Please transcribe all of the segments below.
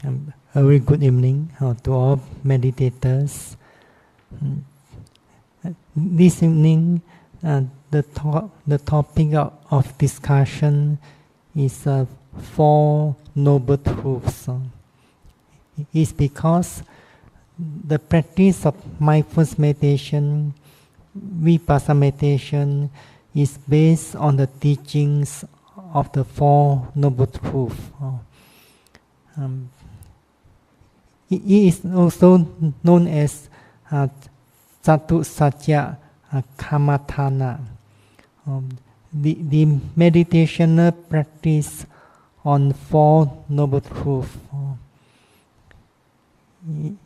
A very good evening to all meditators. This evening, the topic of discussion is Four Noble Truths. It's because the practice of mindfulness meditation, Vipassana meditation, is based on the teachings of the Four Noble Truths. It is also known as Chatusatya Kamathana, the meditational practice on Four Noble Truths. In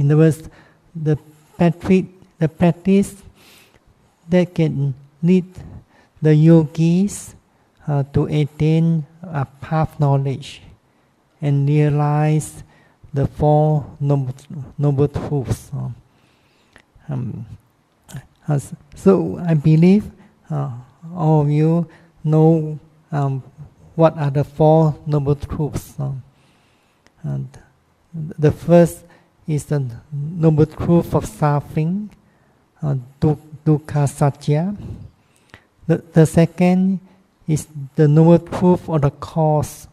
other words, the practice that can lead the yogis to attain a path knowledge and realize the Four Noble Truths. So I believe all of you know what are the Four Noble Truths. The first is the Noble Truth of suffering, Dukkha Satya. The second is the Noble Truth of the cause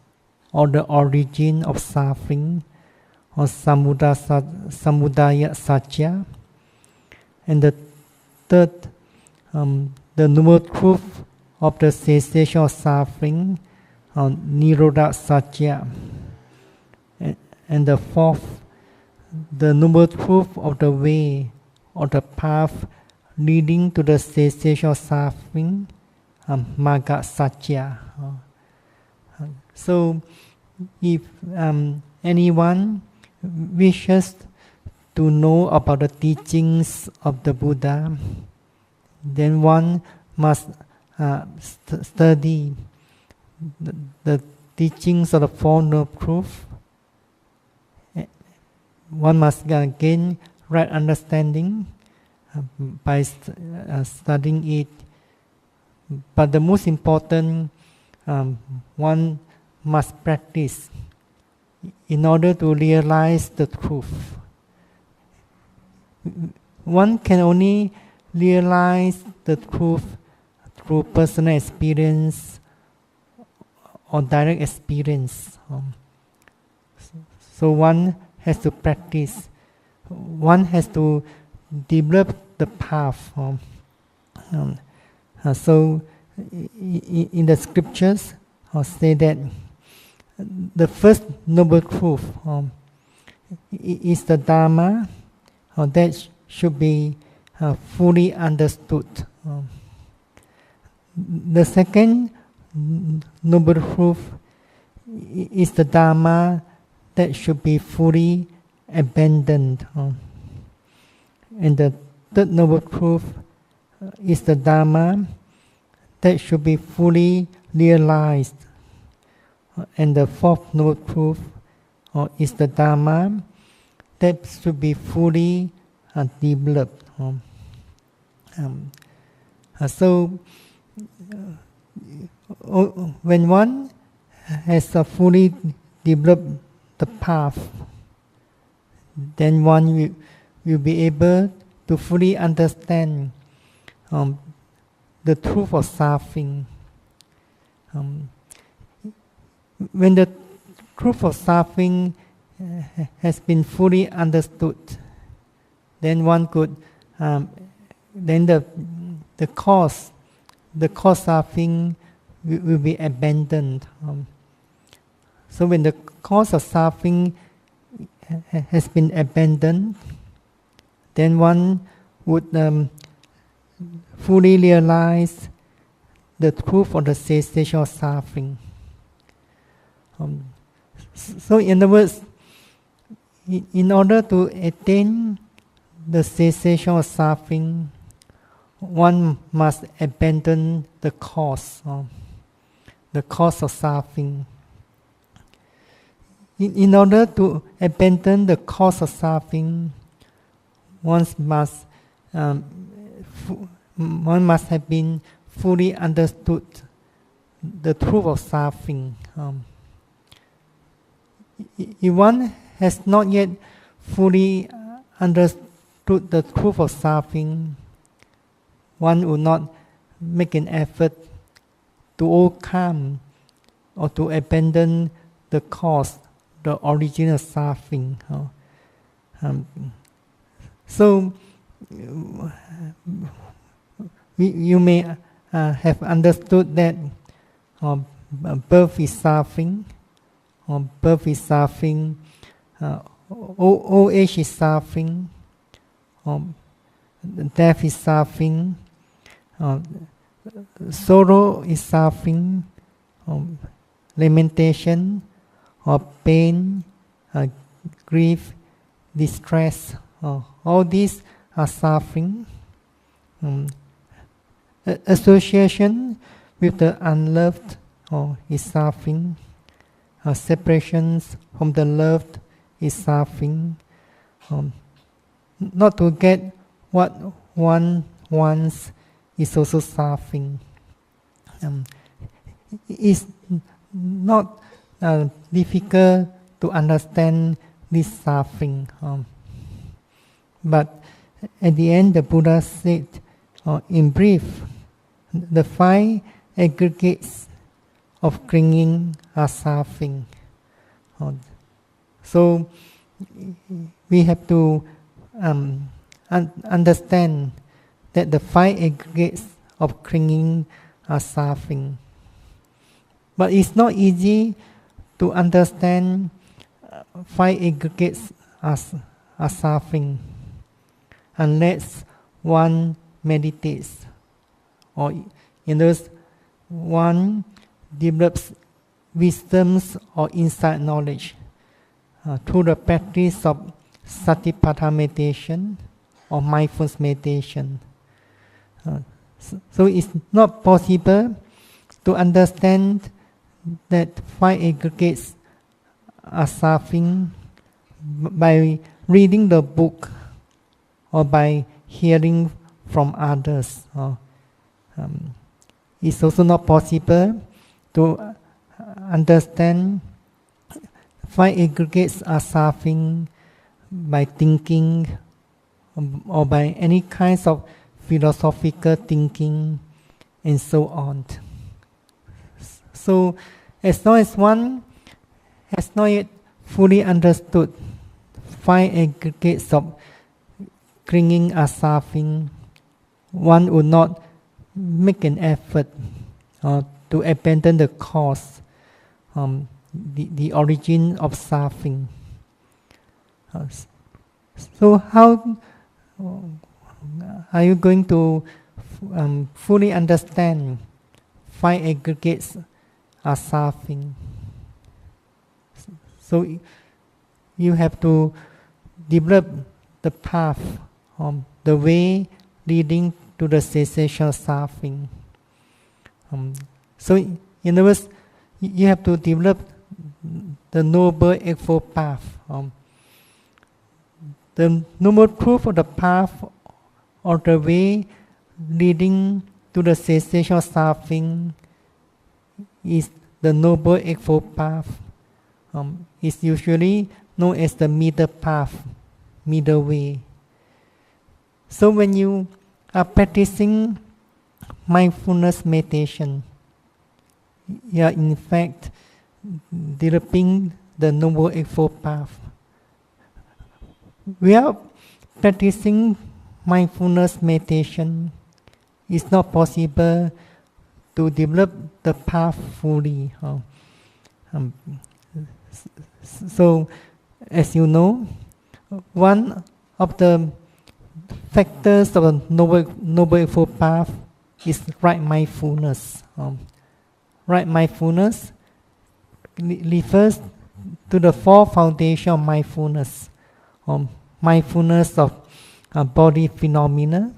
or the origin of suffering, or Samudaya Satya. And the third, the Noble Truth of the cessation of suffering, Nirodha Satya. And the fourth, the Noble Truth of the way or the path leading to the cessation of suffering, Magga Satya. So if anyone wishes to know about the teachings of the Buddha, then one must study the teachings of the Four Noble Truths. One must gain right understanding by studying it. But the most important, one must practice in order to realize the truth. One can only realize the truth through personal experience or direct experience. So one has to practice. One has to develop the path. So in the scriptures, say that the first noble truth is the Dharma that should be fully understood. The second noble truth is the Dharma that should be fully abandoned. And the third noble truth is the Dharma that should be fully realized. And the fourth noble truth is the Dharma that should be fully developed. So when one has fully developed the path, then one will be able to fully understand the truth of suffering. When the truth of suffering has been fully understood, then one could, then the cause suffering will be abandoned. So when the cause of suffering has been abandoned, then one would fully realize the truth of the cessation of suffering. So in other words, in order to attain the cessation of suffering, one must abandon the cause of suffering. In order to abandon the cause of suffering, one must have been fully understood the truth of suffering. if one has not yet fully understood the truth of suffering, one will not make an effort to overcome or to abandon the cause, the original suffering. So you may have understood that birth is suffering, birth is suffering, old age is suffering, death is suffering, sorrow is suffering, lamentation, or pain, grief, distress, all these are suffering. Association with the unloved is suffering. Separations from the loved is suffering. Not to get what one wants is also suffering. It's not difficult to understand this suffering. But at the end, the Buddha said, in brief, the 5 aggregates of clinging are suffering. So we have to understand that the 5 aggregates of clinging are suffering. But it's not easy to understand 5 aggregates are suffering unless one meditates, or in other words, one develops wisdoms or insight knowledge through the practice of satipatthana meditation or mindfulness meditation. So it's not possible to understand that 5 aggregates are suffering by reading the book or by hearing from others. It's also not possible to understand 5 aggregates are suffering by thinking or by any kinds of philosophical thinking and so on. So as long as one has not yet fully understood 5 aggregates of clinging are suffering, one would not make an effort to abandon the cause, the origin of suffering. So how are you going to fully understand 5 aggregates are suffering? So you have to develop the path, the way leading to the cessation of suffering. So in other words, you have to develop the Noble Eightfold Path. The Noble Truth of the Path, or the way leading to the cessation of suffering, is the Noble Eightfold Path. It's usually known as the middle path, middle way. So when you are practicing mindfulness meditation, you are in fact developing the Noble Eightfold Path. Without practicing mindfulness meditation, it's not possible to develop the path fully. So, as you know, one of the factors of the Noble Eightfold Path is right mindfulness. Right mindfulness refers to the 4 foundations of mindfulness. Mindfulness of body phenomena,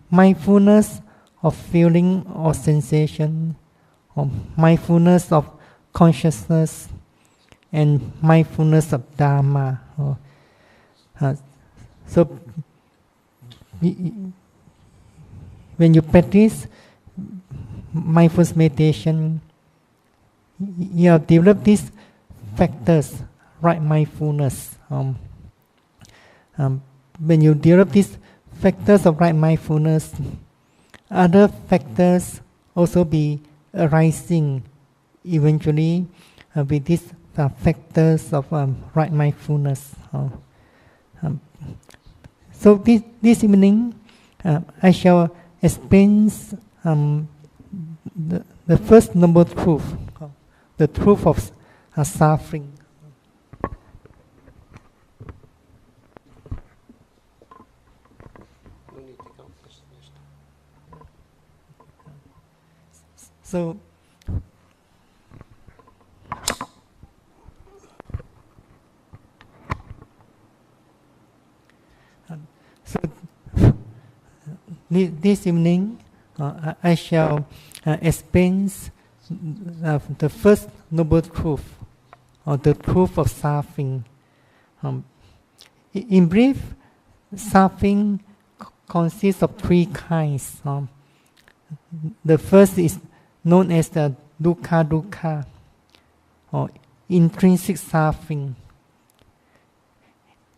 mindfulness of feeling or sensation, mindfulness of consciousness, and mindfulness of Dharma. So when you practice mindfulness meditation, you have developed these factors, right mindfulness. When you develop these factors of right mindfulness, other factors also be arising eventually with these factors of right mindfulness. So this evening, I shall explain the first noble truth, the truth of suffering. So, this evening, I shall explain the first noble truth, or the truth of suffering. In brief, suffering consists of three kinds. The first is known as the dukkha, or intrinsic suffering.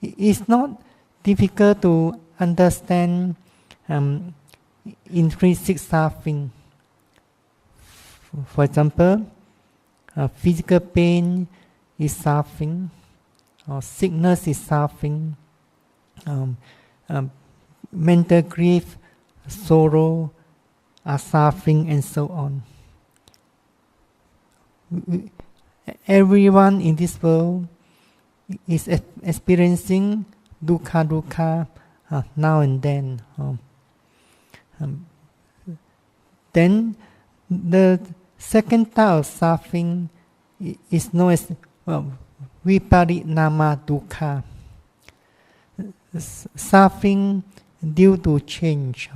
It's not difficult to understand intrinsic suffering. For example, physical pain is suffering, or sickness is suffering, mental grief, sorrow are suffering, and so on. Everyone in this world is experiencing dukkha now and then. Then the second type of suffering is known as viparinama dukkha, suffering due to change.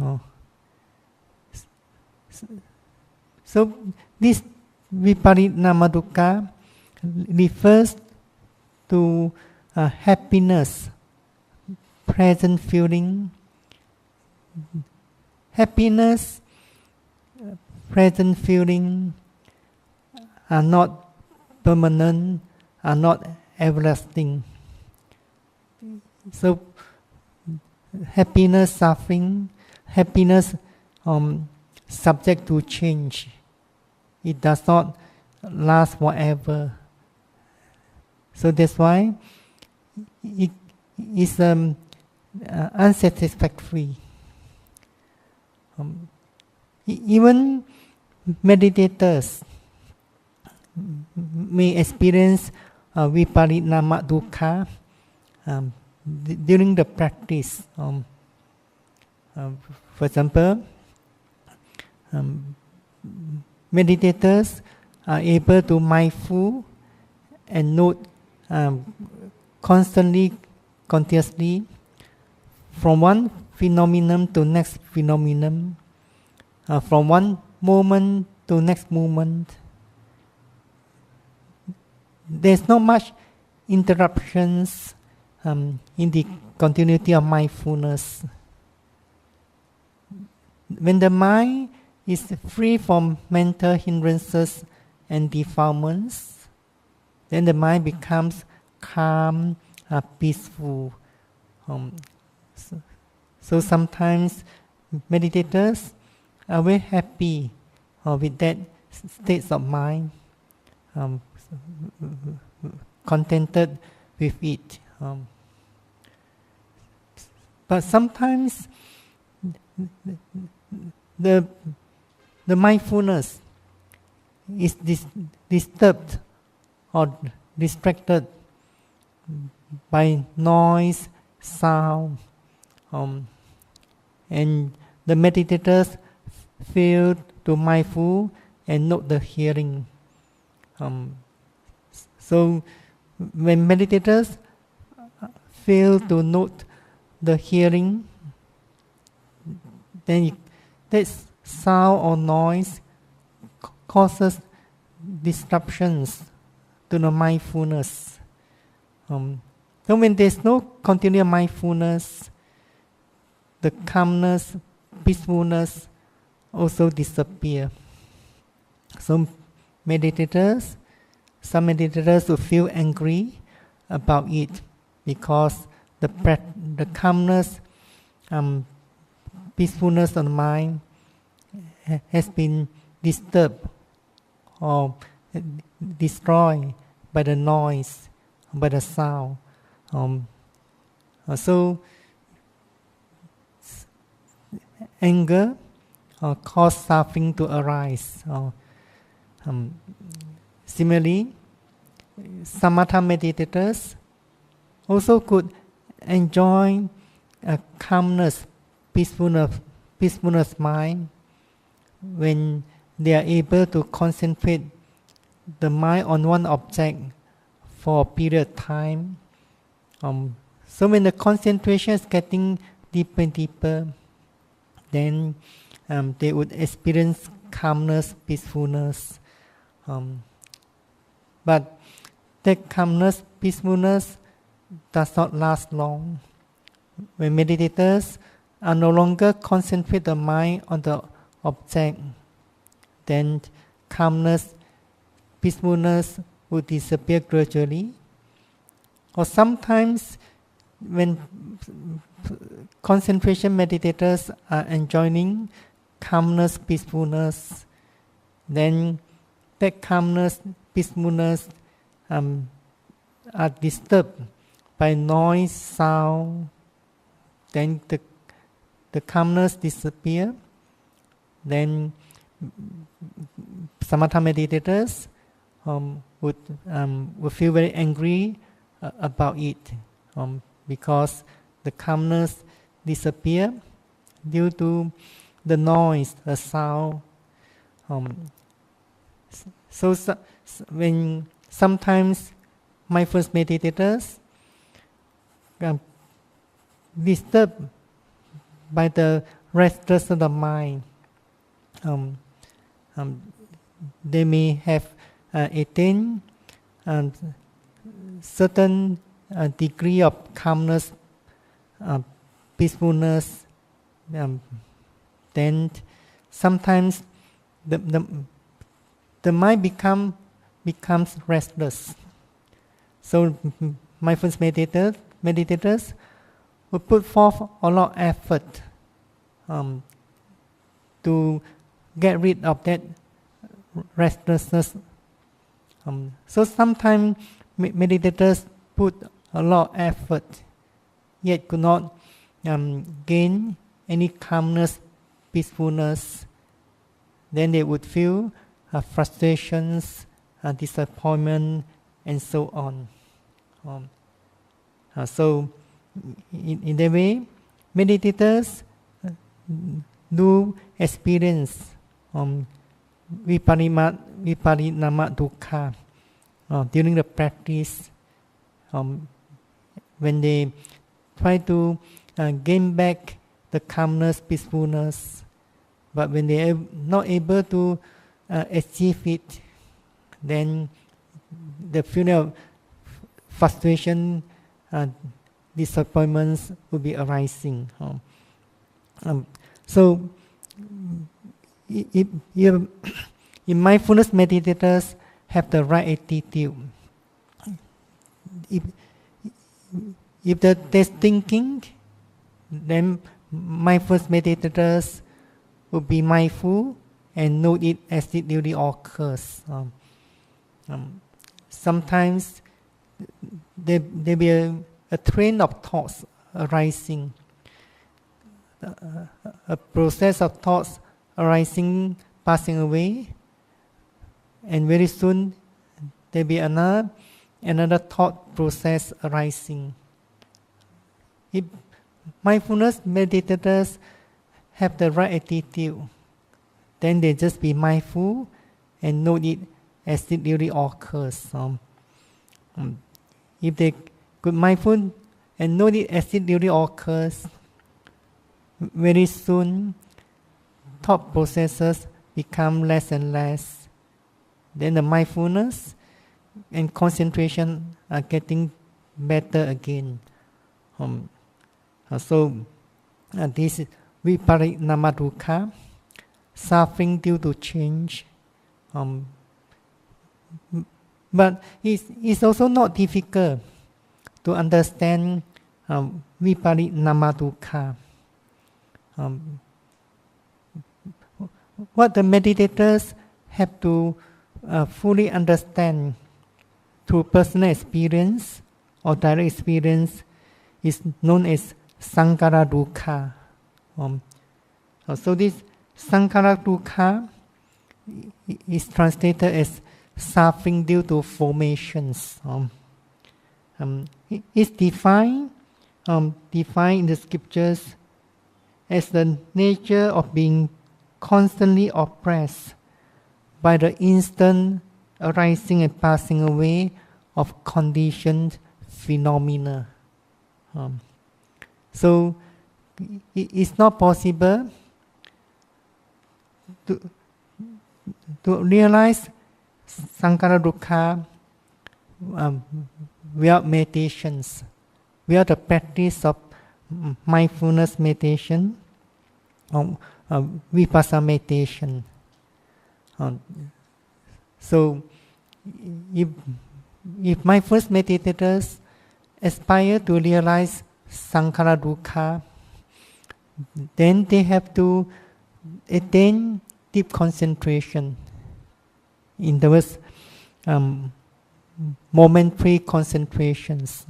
So this viparinama dukkha refers to happiness, present feeling. Happiness, present feeling are not permanent, are not everlasting. So happiness, suffering, happiness subject to change. It does not last forever. So that's why it is unsatisfactory. Even meditators may experience viparinama dukkha during the practice. For example, meditators are able to mindful and note constantly, continuously, from one phenomenon to next phenomenon, from one moment to next moment. There's not much interruptions in the continuity of mindfulness. When the mind is free from mental hindrances and defilements, then the mind becomes calm, peaceful. So sometimes meditators are very happy with that state of mind, contented with it. But sometimes the mindfulness is disturbed or distracted by noise, sound, and the meditators fail to mindful and note the hearing. So when meditators fail to note the hearing, then that sound or noise causes disruptions to the mindfulness. So when there's no continuous mindfulness, the calmness, peacefulness also disappear. So meditators some meditators will feel angry about it because the calmness, peacefulness of the mind has been disturbed or destroyed by the noise, by the sound. So anger cause suffering to arise. Similarly, samatha meditators also could enjoy a calmness, peacefulness mind when they are able to concentrate the mind on one object for a period of time. So when the concentration is getting deeper and deeper, then they would experience calmness, peacefulness. But that calmness, peacefulness does not last long. When meditators are no longer concentrate the mind on the object, then calmness, peacefulness will disappear gradually. Or sometimes when concentration meditators are enjoying calmness, peacefulness, then that calmness, peacefulness are disturbed by noise, sound, then the calmness disappear. Then samatha meditators would feel very angry about it because the calmness disappear due to the noise, the sound. So when sometimes mindfulness meditators disturbed by the restlessness of the mind, they may have attained certain degree of calmness, peacefulness. Then sometimes the mind becomes restless. So mindfulness meditators will put forth a lot of effort to get rid of that restlessness. So sometimes meditators put a lot of effort, yet could not gain any calmness, peacefulness. Then they would feel frustrations, disappointment, and so on. So in that way, meditators do experience viparinama dukkha during the practice, when they try to gain back the calmness, peacefulness, but when they are not able to achieve it, then the feeling of frustration, disappointments will be arising. So if mindfulness meditators have the right attitude, if there's thinking, then mindfulness meditators will be mindful and note it as it really occurs. Sometimes there be a train of thoughts arising, a process of thoughts arising, passing away, and very soon there be another thought process arising. If mindfulness meditators have the right attitude, then they just be mindful and note it as it really occurs. If they could mindful and note it as it really occurs, very soon thought processes become less and less. Then the mindfulness and concentration are getting better again. So this is viparinama dukkha, suffering due to change. But it's also not difficult to understand viparinama dukkha. What the meditators have to fully understand through personal experience or direct experience is known as sankhara dukkha. So this sankhara dukkha is translated as suffering due to formations. It's defined in the scriptures as the nature of being constantly oppressed by the instant arising and passing away of conditioned phenomena. So it's not possible to realize sankhara dukkha without meditations, without the practice of mindfulness meditation or Vipassana meditation. So if mindfulness meditators aspire to realize sankhara dukkha, then they have to attain deep concentration. In other words, momentary concentrations.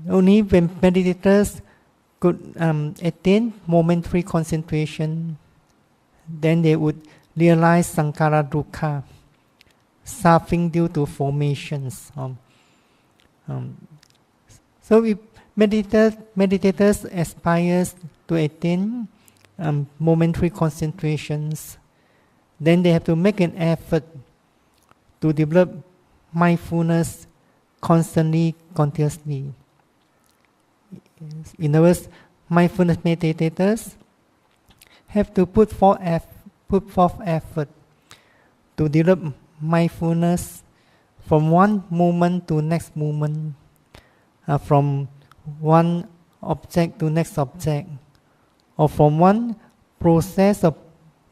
Only when meditators could attain momentary concentration, then they would realize sankhara dukkha, suffering due to formations. So if meditators aspire to attain momentary concentrations, then they have to make an effort to develop mindfulness constantly, continuously. In other words, mindfulness meditators have to put forth effort to develop mindfulness from one moment to next moment, from one object to next object, or from one process of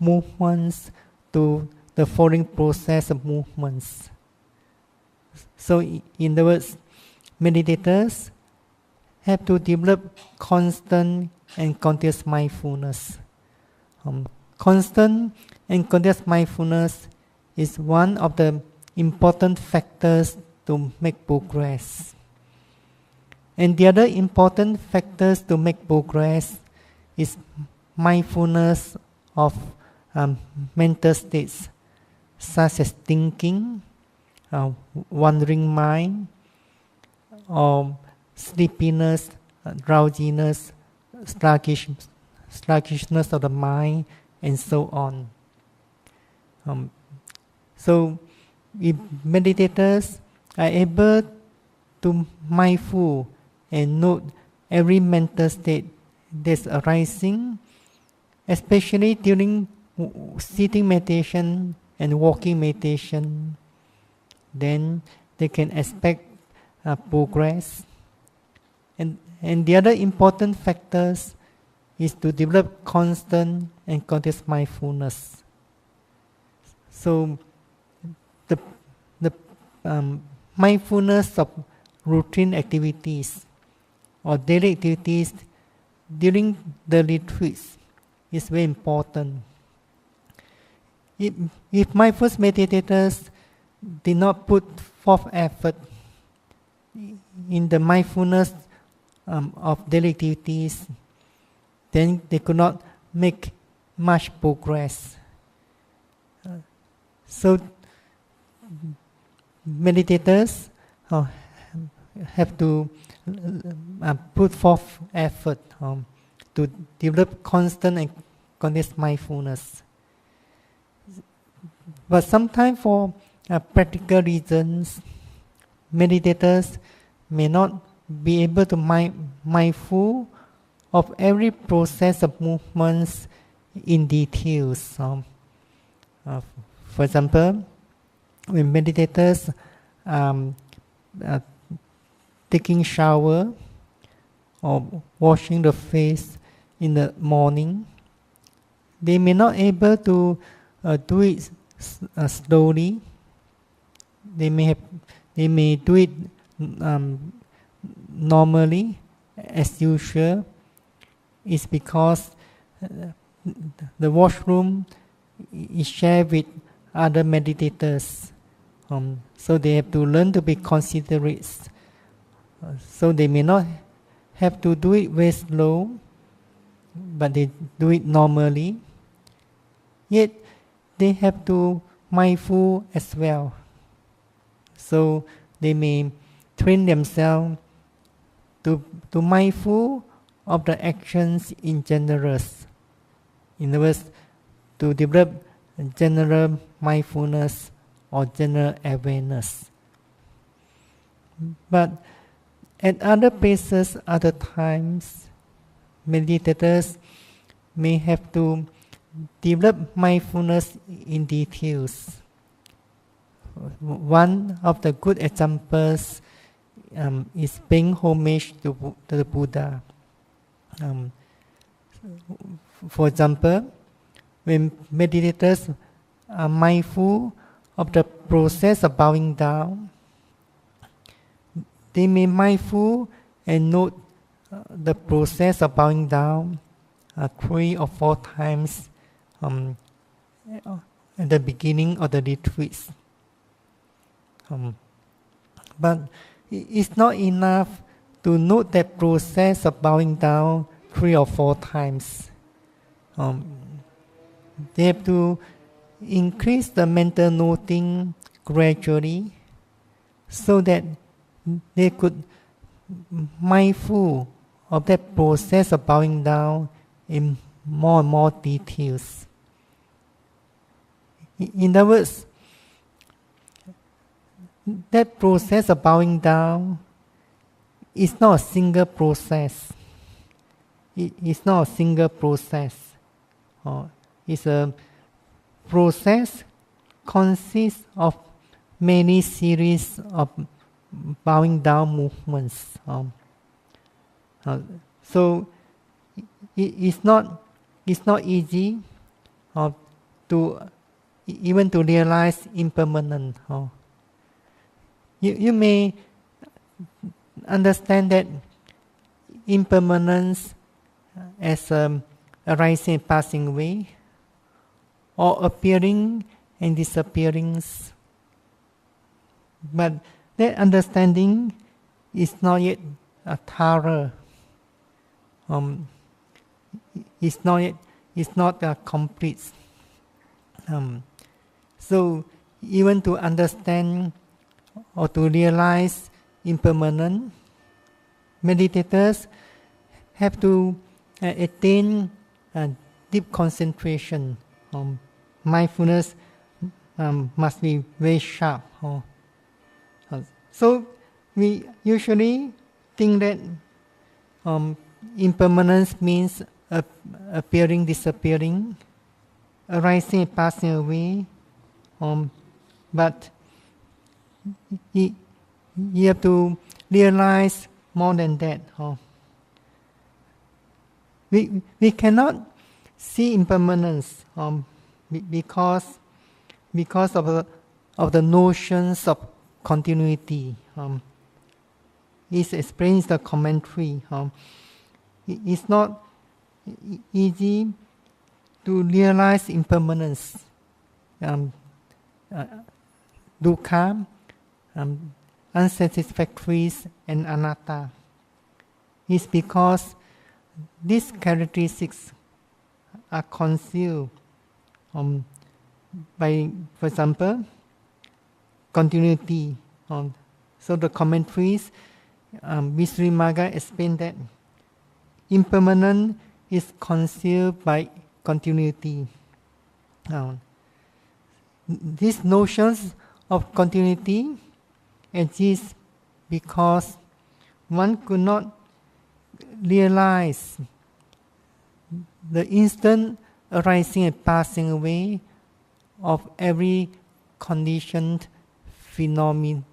movements to the following process of movements. So in other words, meditators have to develop constant and continuous mindfulness. Constant and continuous mindfulness is one of the important factors to make progress. And the other important factors to make progress is mindfulness of mental states, such as thinking, wandering mind, or sleepiness, drowsiness, sluggishness of the mind, and so on. So, if meditators are able to mindful and note every mental state that's arising, especially during sitting meditation and walking meditation, then they can expect progress. And the other important factors is to develop constant and continuous mindfulness. So the mindfulness of routine activities or daily activities during the retreats is very important. If mindfulness meditators did not put forth effort in the mindfulness of daily activities, then they could not make much progress. So meditators have to put forth effort to develop constant and continuous mindfulness. But sometimes for practical reasons, meditators may not be able to mindful of every process of movements in details. For example, when meditators taking shower or washing the face in the morning, they may not able to do it slowly they may do it normally as usual. Is because the washroom is shared with other meditators, so they have to learn to be considerate. So they may not have to do it very slow, but they do it normally. Yet they have to mindful as well. So they may train themselves to mindful of the actions in general. In other words, to develop general mindfulness or general awareness. But at other places, other times, meditators may have to develop mindfulness in details. One of the good examples is paying homage to the Buddha. For example, when meditators are mindful of the process of bowing down, they may mindful and note the process of bowing down 3 or 4 times at the beginning of the retreat. But it's not enough to note that process of bowing down 3 or 4 times. They have to increase the mental noting gradually so that they could mindful of that process of bowing down in more and more details. In other words, that process of bowing down is not a single process. It's not a single process. It's a process consists of many series of bowing down movements. So it's not easy to even to realize impermanence. You may understand that impermanence as arising and passing away, or appearing and disappearing. But that understanding is not yet thorough. It's not complete. So even to understand or to realize impermanence, meditators have to attain deep concentration. Mindfulness must be very sharp. So we usually think that impermanence means appearing, disappearing, arising and passing away. But you have to realize more than that. We cannot see impermanence because of the notions of continuity. It explains the commentary. It's not easy to realize impermanence, dukkha, unsatisfactories, and anatta. It's because these characteristics are concealed by, for example, continuity. So the commentaries, Visuddhimagga explain that impermanence is concealed by continuity. These notions of continuity exist because one could not realize the instant arising and passing away of every conditioned phenomenon.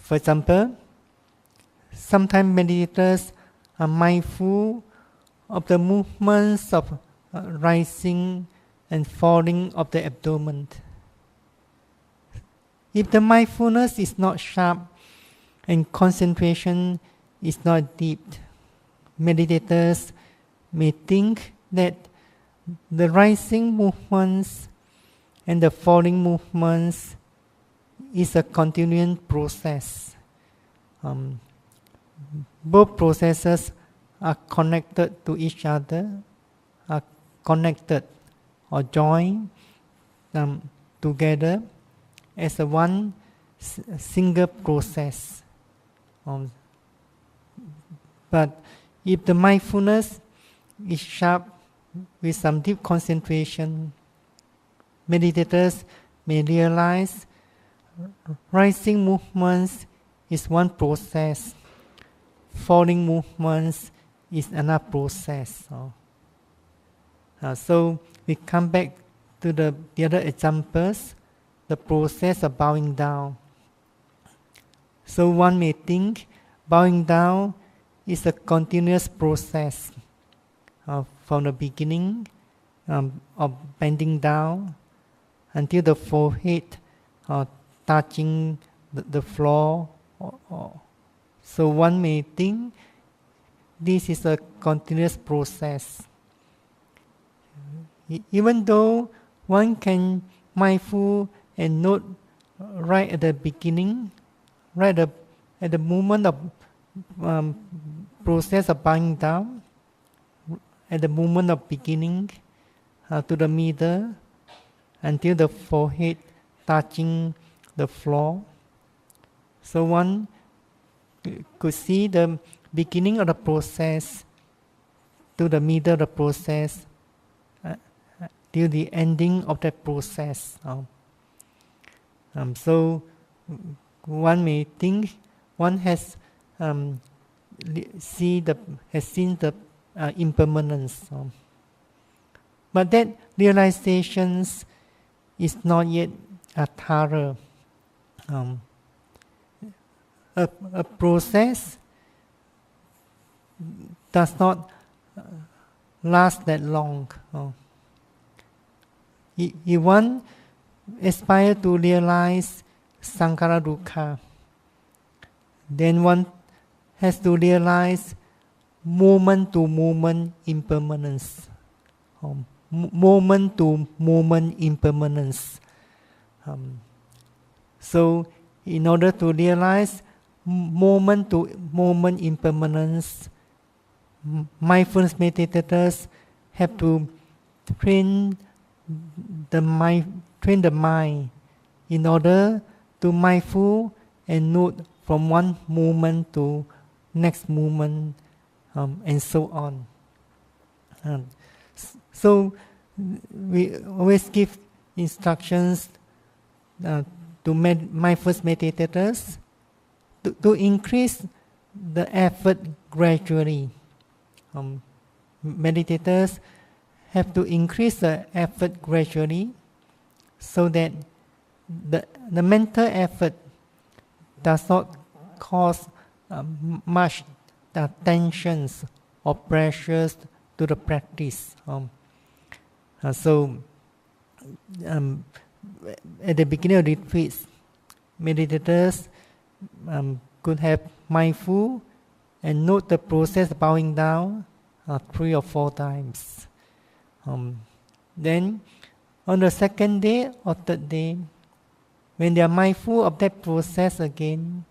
For example, sometimes meditators are mindful of the movements of rising and falling of the abdomen. If the mindfulness is not sharp and concentration is not deep, meditators may think that the rising movements and the falling movements is a continuing process. Both processes are connected to each other, are connected or joined together as a one single process. But if the mindfulness is sharp with some deep concentration, meditators may realize rising movements is one process, falling movements is another process. So we come back to the other examples, the process of bowing down. So one may think bowing down is a continuous process from the beginning of bending down until the forehead touching the floor. So one may think this is a continuous process. Even though one can mindful and note right at the beginning, right at the moment of process of bowing down, at the moment of beginning to the middle until the forehead touching the floor. So one could see the beginning of the process to the middle of the process till the ending of that process. So one may think one has seen the impermanence, but that realization is not yet thorough. A process does not last that long. If one aspires to realize sankhara dukkha, then one has to realize moment-to-moment impermanence. Moment-to-moment impermanence. So, in order to realize moment-to-moment impermanence, mindfulness meditators have to train the mind in order to mindful and note from one moment to next moment, and so on. So we always give instructions to mindfulness meditators to increase the effort gradually. Meditators have to increase the effort gradually so that the mental effort does not cause much tensions or pressures to the practice. So at the beginning of retreats, meditators could have mindful and note the process of bowing down 3 or 4 times. Then on the second day or third day, when they are mindful of that process again,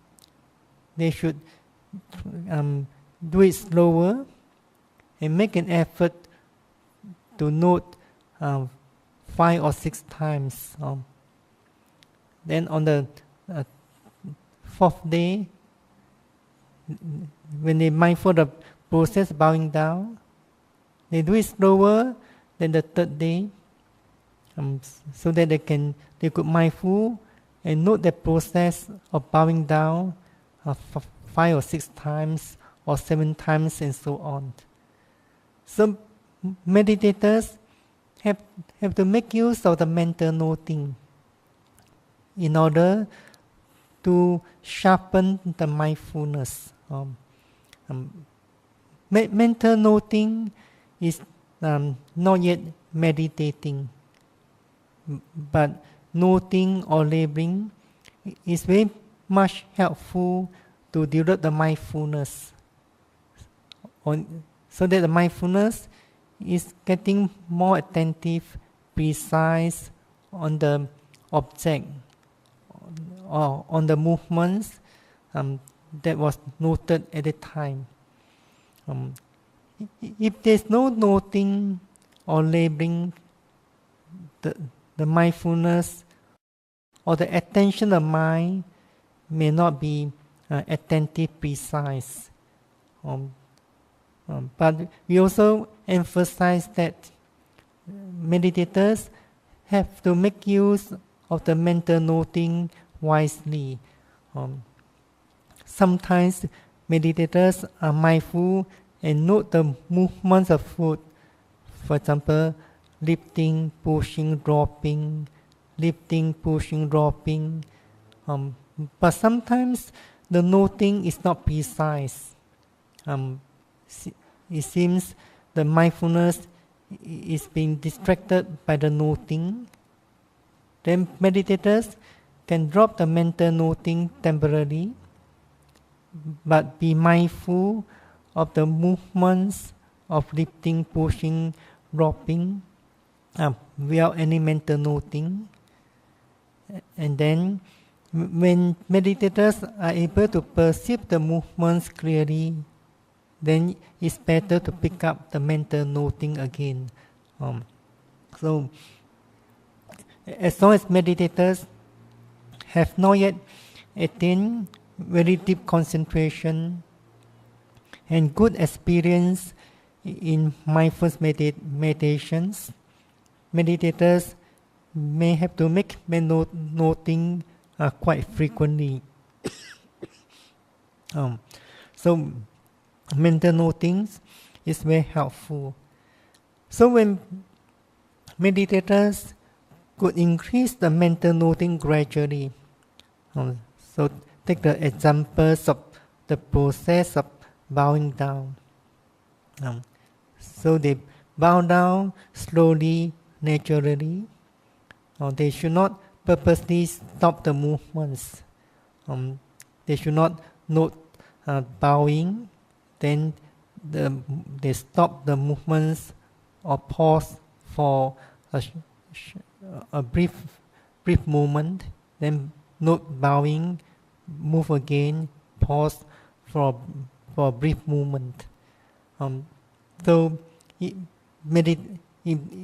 they should do it slower and make an effort to note 5 or 6 times. Then on the 4th day, when they mindful of the process bowing down, they do it slower than the 3rd day, so that they could mindful and note the process of bowing down 5 or 6 times or 7 times and so on. So meditators have to make use of the mental noting in order to sharpen the mindfulness. Mental noting is not yet meditating, but noting or labeling is very much helpful to develop the mindfulness. So that the mindfulness is getting more attentive, precise on the object or on the movements that was noted at the time. If there's no noting or labeling, the mindfulness or the attention of mind may not be attentive, precise. But we also emphasize that meditators have to make use of the mental noting wisely. Sometimes meditators are mindful and note the movements of foot. For example, lifting, pushing, dropping, lifting, pushing, dropping. But sometimes the noting is not precise. It seems the mindfulness is being distracted by the noting. Then meditators can drop the mental noting temporarily, but be mindful of the movements of lifting, pushing, dropping without any mental noting. And then when meditators are able to perceive the movements clearly, then it's better to pick up the mental noting again. So as long as meditators have not yet attained very deep concentration and good experience in mindfulness meditations, meditators may have to make noting quite frequently. So mental noting is very helpful. So when meditators could increase the mental noting gradually, so take the examples of the process of bowing down. So they bow down slowly, naturally. They should not purposely stop the movements. They should not note bowing, then they stop the movements or pause for a brief moment, then note bowing, move again, pause for a brief moment. So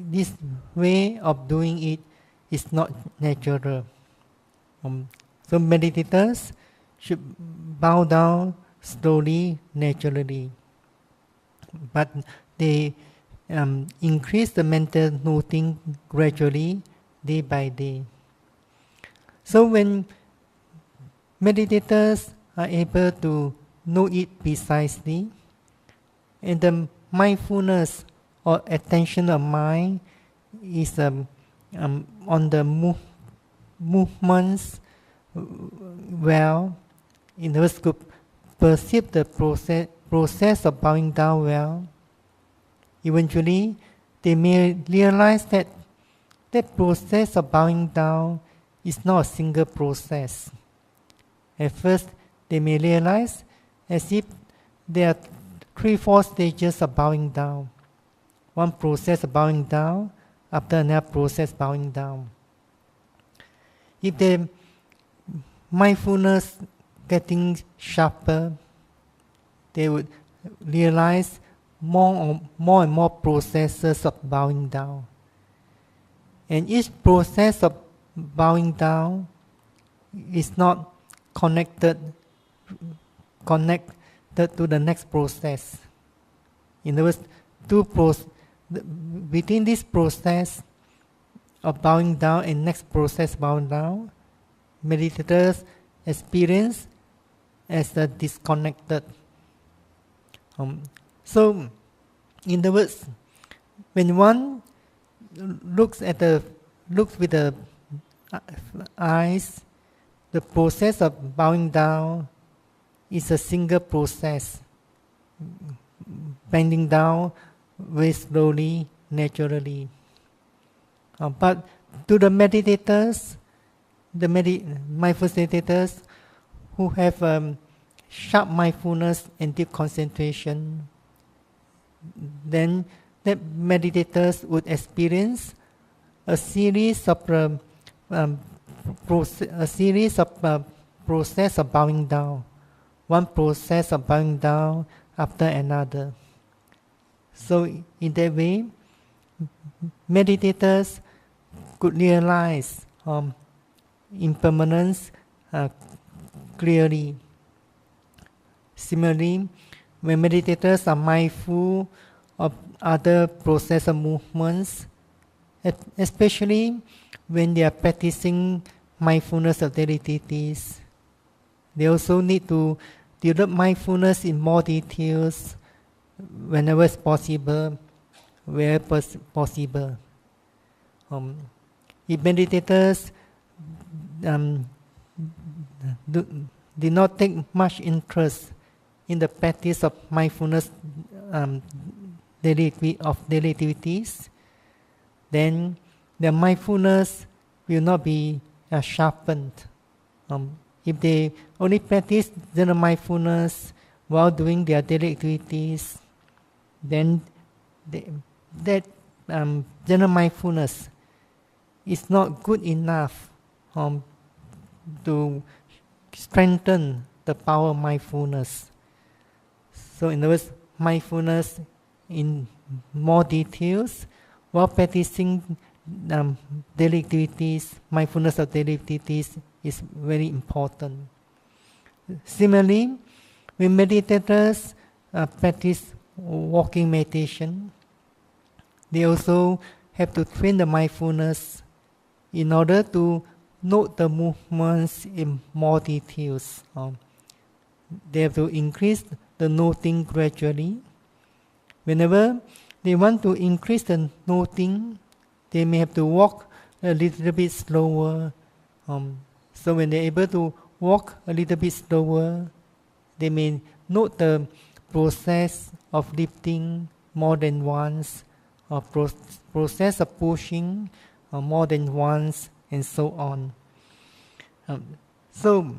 this way of doing it is not natural. So meditators should bow down slowly, naturally. But they increase the mental noting gradually, day by day. So when meditators are able to know it precisely, and the mindfulness or attention of mind is on the movements well, in other words, could perceive the process of bowing down well, eventually they may realize that that process of bowing down is not a single process. At first, they may realize as if there are 3-4 stages of bowing down. One process of bowing down, after another process bowing down. If the mindfulness getting sharper, they would realize more and more processes of bowing down. And each process of bowing down is not connected to the next process. In other words, within this process of bowing down and next process bowing down, meditators experience as a disconnected. So, in other words, when one looks with the eyes, the process of bowing down is a single process, bending down very slowly, naturally. But to the meditators, the my facilitators who have sharp mindfulness and deep concentration, then the meditators would experience a series of process of bowing down, one process of bowing down after another. So in that way, meditators could realize impermanence clearly. Similarly, when meditators are mindful of other process of movements, especially when they are practicing mindfulness of daily activities, they also need to develop mindfulness in more details whenever it's possible, wherever possible. If meditators did not take much interest in the practice of mindfulness daily activities, then their mindfulness will not be sharpened. If they only practice general mindfulness while doing their daily activities, then that general mindfulness is not good enough to strengthen the power of mindfulness. So in other words, mindfulness in more details while practicing daily activities, mindfulness of daily activities is very important. Similarly, when meditators practice walking meditation, they also have to train the mindfulness in order to note the movements in more details. They have to increase the noting gradually. Whenever they want to increase the noting, they may have to walk a little bit slower. So when they're able to walk a little bit slower, they may note the process of lifting more than once, or process of pushing more than once, and so on. So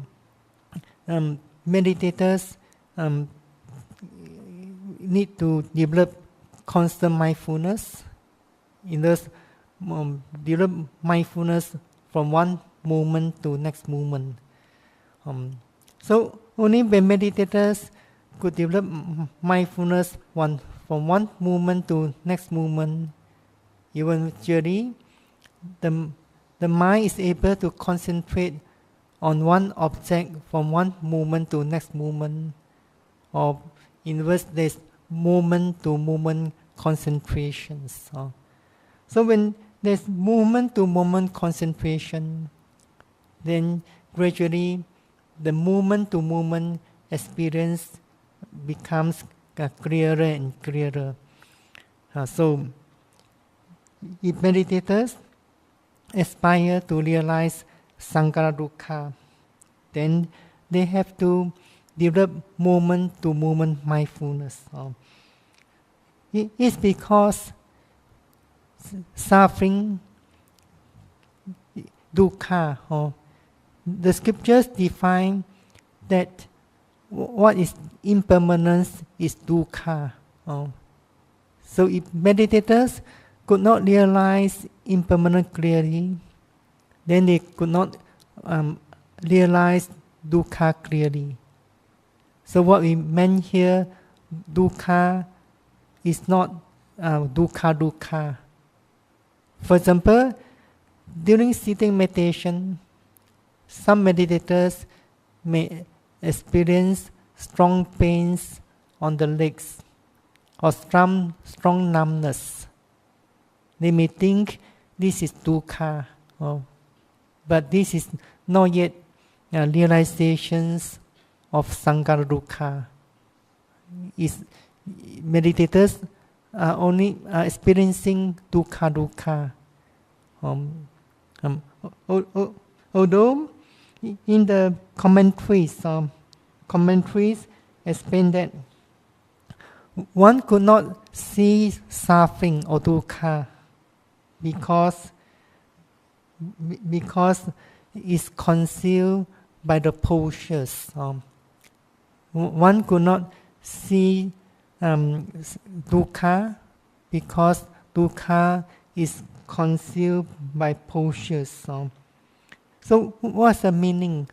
meditators need to develop constant mindfulness. In this, develop mindfulness from one moment to next moment. So only when meditators could develop mindfulness from one moment to next moment, eventually the mind is able to concentrate on one object from one moment to next moment, or in words, there's moment to moment concentrations. So when there's moment to moment concentration, then gradually the moment to moment experience becomes clearer and clearer. So if meditators aspire to realize Sankhara Dukkha, then they have to develop moment to moment mindfulness. It's because suffering, dukkha, the scriptures define that what is impermanence is dukkha. So if meditators could not realize impermanence clearly, then they could not realize dukkha clearly. So what we meant here, dukkha, is not dukkha. For example, during sitting meditation, some meditators may experience strong pains on the legs or strong numbness. They may think this is dukkha, but this is not yet realizations of Sankhara Dukkha. Meditators are only experiencing dukkha. Although in the commentaries explain that one could not see suffering or dukkha because is concealed by the postures. One could not see dukkha because dukkha is concealed by postures. So what's the meaning?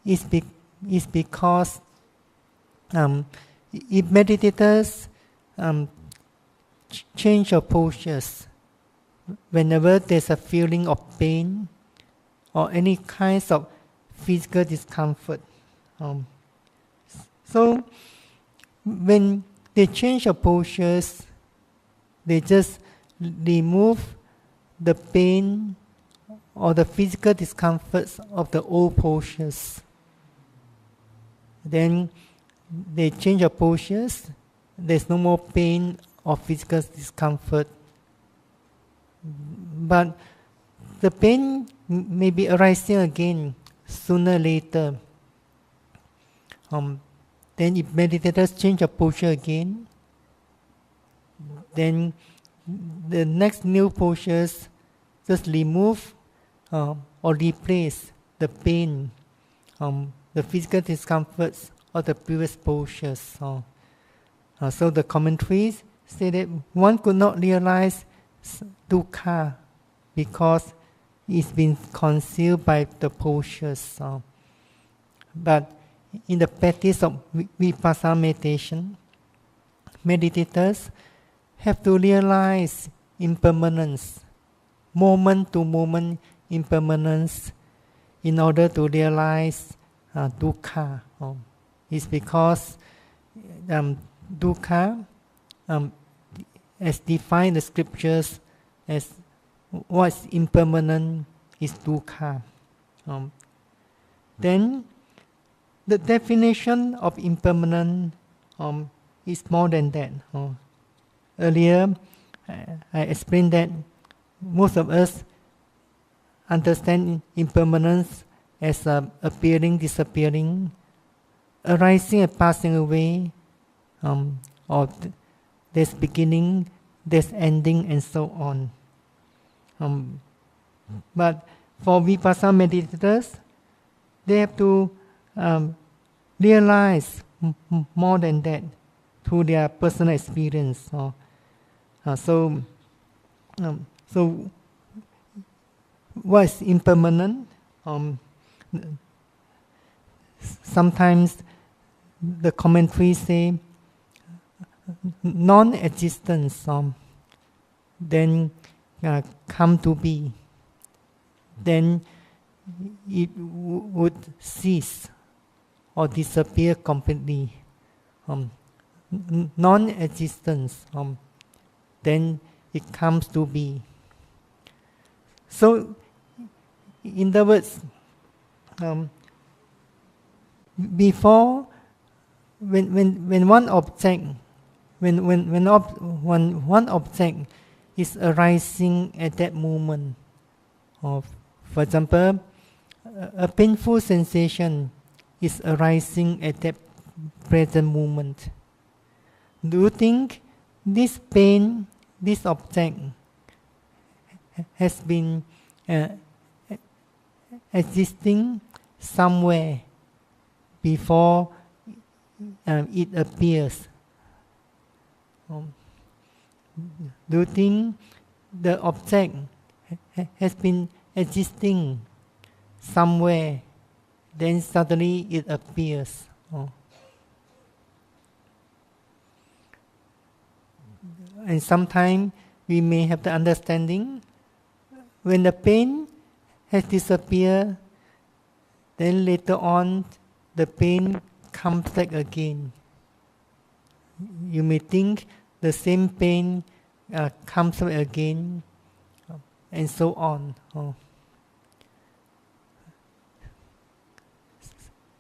It's because if meditators change your postures whenever there's a feeling of pain or any kinds of physical discomfort. So when they change your postures, they just remove the pain or the physical discomforts of the old postures. Then they change your postures, there's no more pain or physical discomfort. But the pain may be arising again sooner or later. Then if meditators change your posture again, then the next new postures just remove or replace the pain, the physical discomforts of the previous postures. So the commentaries say that one could not realize dukkha because it's been concealed by the postures. But in the practice of Vipassana meditation, meditators have to realize impermanence, moment-to-moment impermanence, in order to realize dukkha. It's because dukkha, as defined in the scriptures as what's impermanent is dukkha. Then the definition of impermanent is more than that. Earlier, I explained that most of us understand impermanence as appearing, disappearing, arising and passing away, or there's beginning, there's ending, and so on. But for Vipassana meditators, they have to realize more than that through their personal experience. So what is impermanent? Sometimes the commentaries say non-existence, then come to be, then it would cease or disappear completely. Non-existence, then it comes to be. So, in other words, before, when one object, when one object is arising at that moment, for example, a painful sensation is arising at that present moment. Do you think this pain, this object, has been existing somewhere before it appears? Do you think the object has been existing somewhere, then suddenly it appears? And sometimes we may have the understanding, when the pain has disappeared, then later on the pain comes back again. You may think the same pain comes back again, and so on.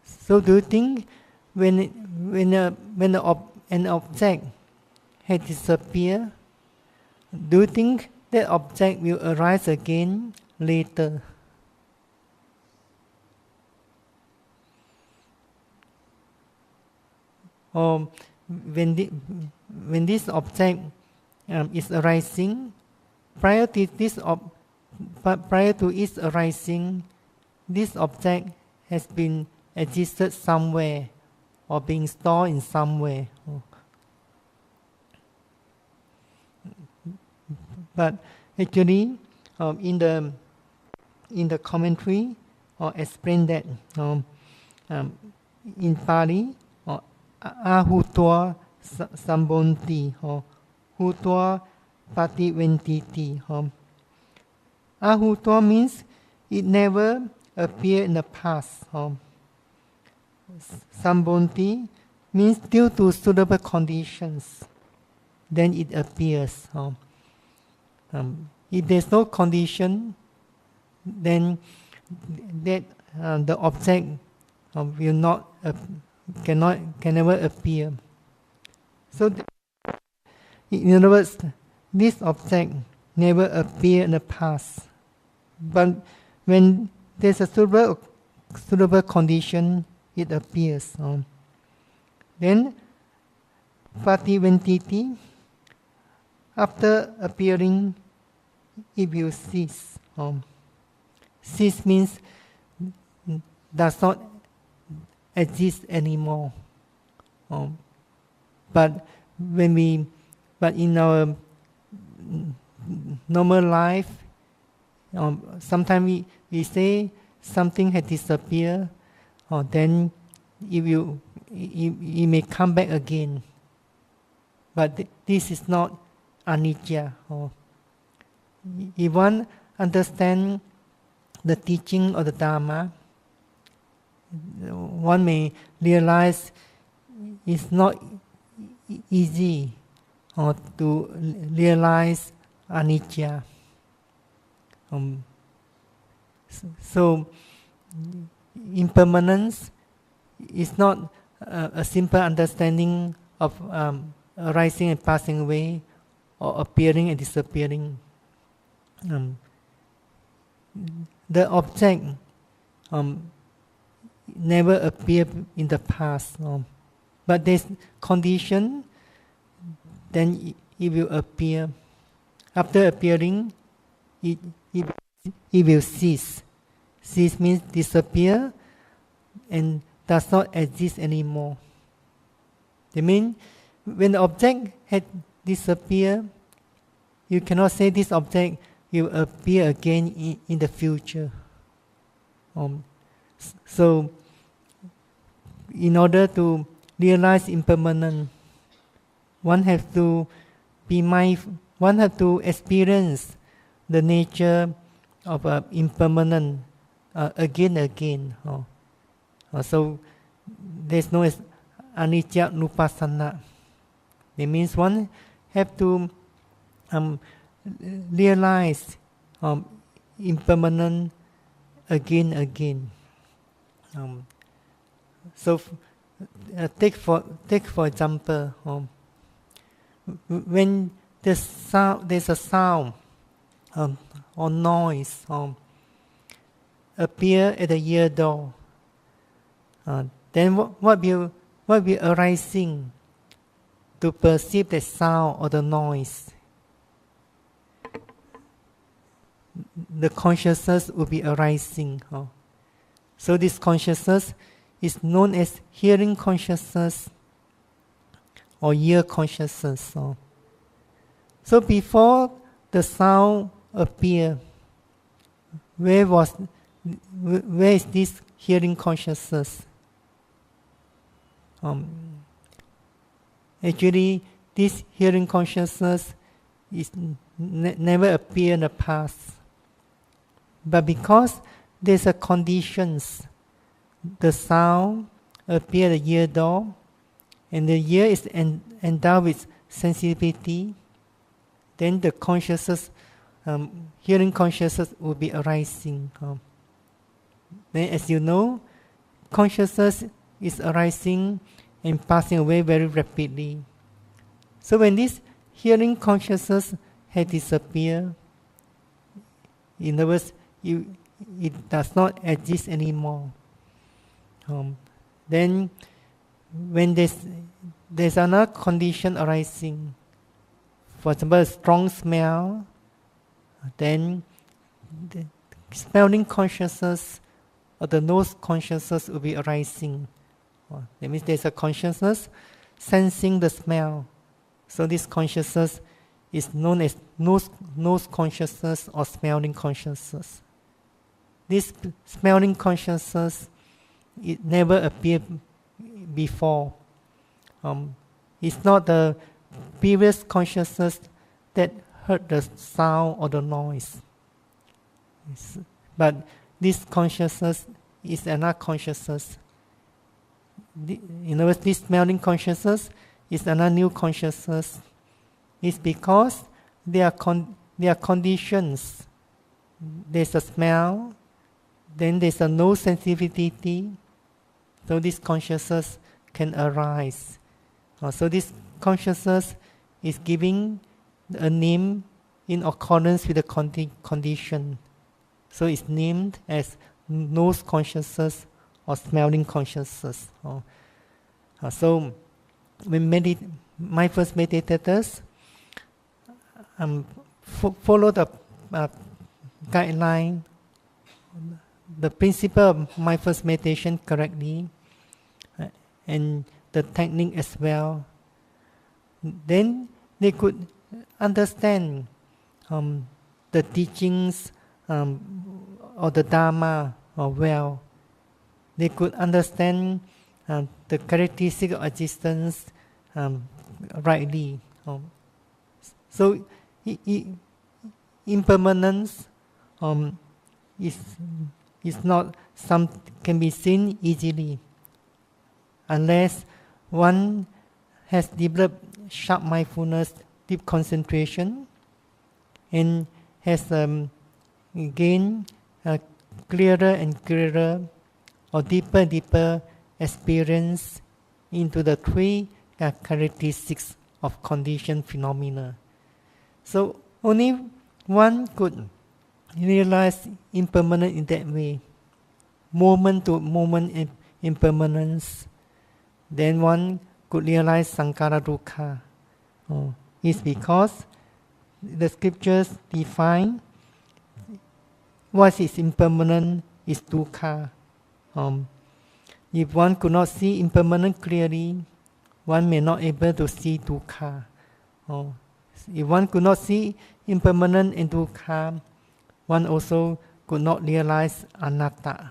So do you think when an object has disappeared, do you think that object will arise again later? Or when this object is arising, prior to this but prior to its arising, this object has been existed somewhere or being stored in somewhere. But actually, in the commentary, explain that in Pali, ahutva sambonti, hutva pativentiti. Ahutva means it never appeared in the past. Sambonti means due to suitable conditions, then it appears. If there's no condition, then that the object will not can never appear. So, in other words, this object never appeared in the past, but when there's a suitable condition, it appears. Then, pativentiti, after appearing, it will cease. Cease means does not exist anymore. But in our normal life, sometimes we say something has disappeared, then it may come back again. But this is not anicca. If one understands the teaching of the Dharma, one may realize it's not easy to realize anicca. So, impermanence is not a simple understanding of arising and passing away, or appearing and disappearing. The object never appeared in the past, but there's condition, then it will appear. After appearing, it will cease. Cease means disappear and does not exist anymore. That means when the object had disappeared, you cannot say this object will appear again in the future. So, in order to realize impermanence, one has to be mindful. One has to experience the nature of impermanence again and again. So, there's no anicca nupassana. It means one have to realize impermanence again and again. So, take for example, when there's a sound or noise appear at the ear door, then what will arising to perceive the sound or the noise? The consciousness will be arising. So this consciousness is known as hearing consciousness or ear consciousness. So before the sound appear, where is this hearing consciousness? Actually, this hearing consciousness is never appear in the past. But because there's a conditions, the sound appear at the ear door, and the ear is endowed with sensitivity, then the consciousness, hearing consciousness will be arising. Then, as you know, consciousness is arising and passing away very rapidly. So when this hearing consciousness has disappeared, in other words, it does not exist anymore. Then, when there's another condition arising, for example, a strong smell, then the smelling consciousness or the nose consciousness will be arising. That means there's a consciousness sensing the smell. So this consciousness is known as nose consciousness or smelling consciousness. This smelling consciousness, it never appeared before. It's not the previous consciousness that heard the sound or the noise. But this consciousness is another consciousness. In other words, this smelling consciousness is another new consciousness. It's because there are conditions. There's a smell, then there's a nose sensitivity, so this consciousness can arise. So this consciousness is giving a name in accordance with the condition. So it's named as nose consciousness or smelling consciousness. So when mindfulness meditators follow the guideline, the principle of mindfulness meditation correctly, and the technique as well, then they could understand the teachings or the Dharma well. They could understand the characteristic of existence rightly. So impermanence is not can be seen easily unless one has developed sharp mindfulness, deep concentration, and has gained clearer and clearer or deeper experience into the three characteristics of conditioned phenomena. So only one could realize impermanence in that way, moment to moment impermanence. Then one could realize sankhara dukkha. It's because the scriptures define what is impermanent is dukkha. If one could not see impermanence clearly, one may not able to see dukkha. If one could not see impermanence and dukkha, one also could not realize anatta.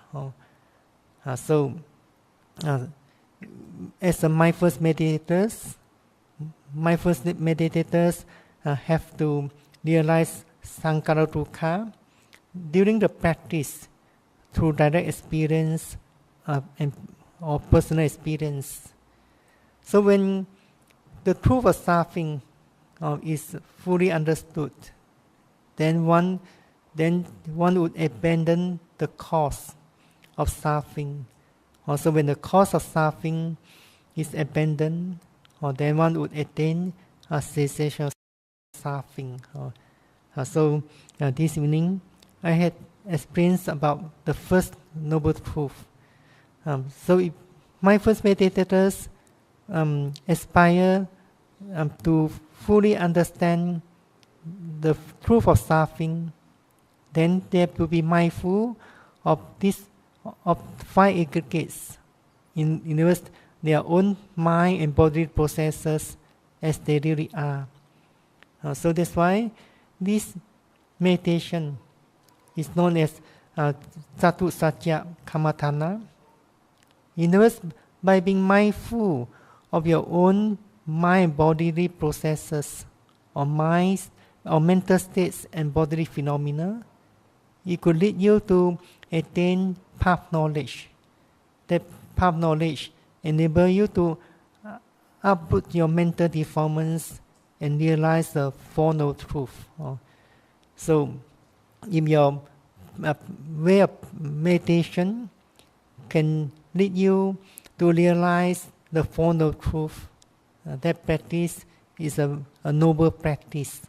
As a mindfulness meditators have to realize sankhara dukkha during the practice through direct experience or personal experience. So when the truth of suffering is fully understood, then one would abandon the cause of suffering. Also, when the cause of suffering is abandoned, then one would attain a cessation of suffering. So this evening, I had explained about the first noble truth. So if mindfulness meditators aspire to fully understand the truth of suffering, then they have to be mindful of five aggregates. In other words, their own mind and body processes as they really are. So that's why this meditation is known as Chatu Satya Kamathana. In other words, by being mindful of your own mind bodily processes or minds or mental states and bodily phenomena, it could lead you to attain path knowledge. That path knowledge enable you to uproot your mental deformance and realize the Four Noble Truths. So, if your way of meditation can lead you to realize the Four Noble Truths, that practice is a noble practice.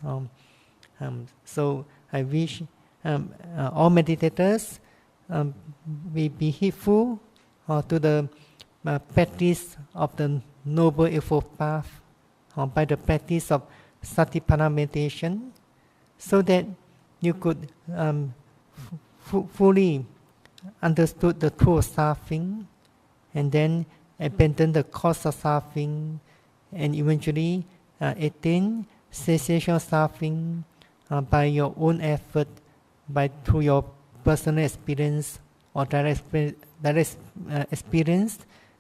So I wish all meditators will be heedful to the practice of the Noble Eightfold Path by the practice of Satipatthana meditation, so that you could fully understood the truth of suffering, and then abandon the cause of suffering, and eventually attain cessation of suffering by your own effort, through your personal experience or direct experience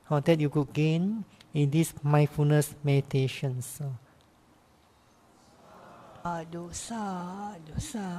that you could gain in these mindfulness meditations. Sadhu, sadhu, sadhu.